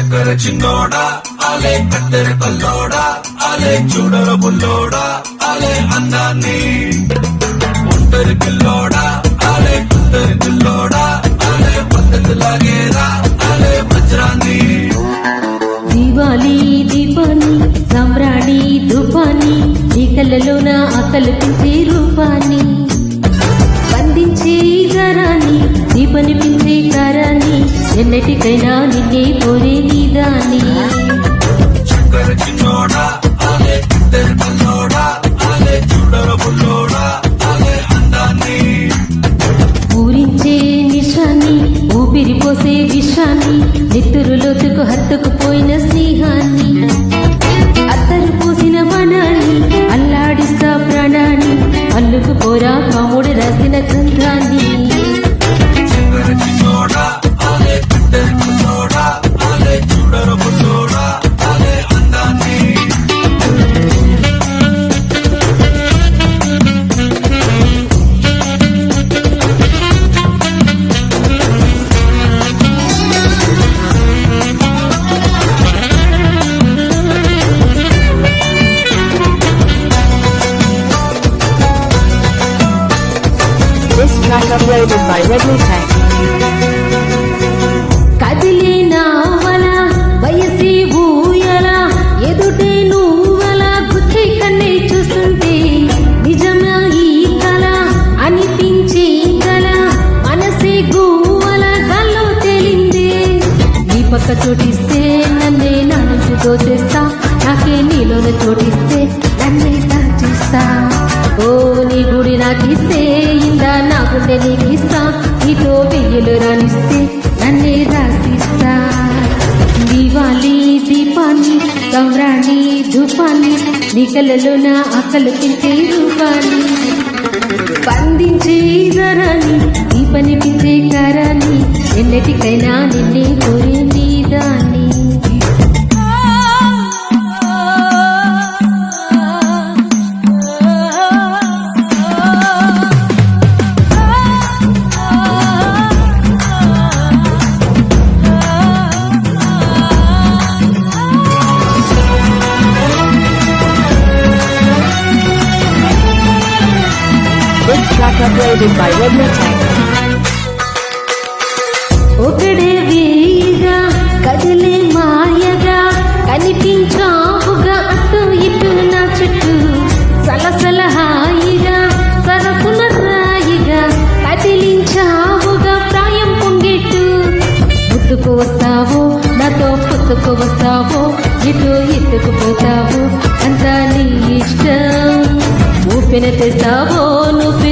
చక్కర చిన్నోడా ఆలే కత్తెర కల్లోడా ఆలే చూడర బుల్లోడా ఆలే అందాన్ని ఒంటరి పిల్లోడా ఆలే కుందరి పిల్లోడా ఆలే పద్ధతి లాగేరా ఆలే వజ్రాన్ని దివాలి దీపాన్ని సామ్రాణి ధూపాన్ని నీ కళ్ళలోన ఆకలి పెంచే రూపాన్ని బంధించే గరాన్ని దీపనిపించే కారాన్ని ఎన్నటికైనా నిన్నే కోరే నీదాన్ని చక్కర చిన్నోడా ఆలే కత్తెర కల్లోడా ఆలే చూడర బుల్లోడా ఆలే అందాన్ని పూరించే నిషాన్ని ఊపిరి పోసే విషాన్ని నెత్తురులోతుకు హత్తుకుపోయిన స్నేహాన్ని అత్తరు పూసిన వనాన్ని అల్లాడిస్తా ప్రాణాన్ని అల్లుకుపోరా కాముడు రాసిన గ్రంథాన్ని చక్కర చిన్నోడా ఆలే కత్తెర కల్లోడా ఆలే చూడర బుల్లోడా ఆలే అందాన్ని This track uploaded by Redmi Tech. కదిలే నావల వయసి ఊయల ఎదుటే నువ్వల గుచ్చి కన్నే చూస్తుంటే నిజమా ఈ కల అనిపించే కల మనసే గువ్వల గాల్లో తేలిందే నీ పక్క చోటిస్తే నన్నే నా నుంచి దోచేస్తా నాకే నీలోన చోటిస్తే నన్నే దాచేస్తా ఓ నీ గుడి నాకిస్తే ఇందా నా గుండె నీకిస్తా నీతో వెయ్యలు రానిస్తే నన్నే రాసిస్తా దివాలి దీపాన్ని సామ్రాణి ధూపాన్ని నీ కళ్ళలోన ఆకలి పెంచే రూపాన్ని బంధించే జరాన్ని దీపనిపించే కారాన్ని ఎన్నటికైనా నిన్నే కోరే నీదాన్ని This track uploaded by Redmi Tech. ఒకడే వేయిగా కదిలే మాయగా కనిపించావుగా అటు ఇటు నా చుట్టూ సలసల హాయిగా సరసుల రాయిగా కదిలించావుగా ప్రాయం పొంగెట్టు ముద్దుకు వస్తావో నాతో పొత్తుకు వస్తావో ఇటు ఎత్తుకుపోతావో అంతా నీ ఇష్టం ఊపిన తెస్తావో నువ్వు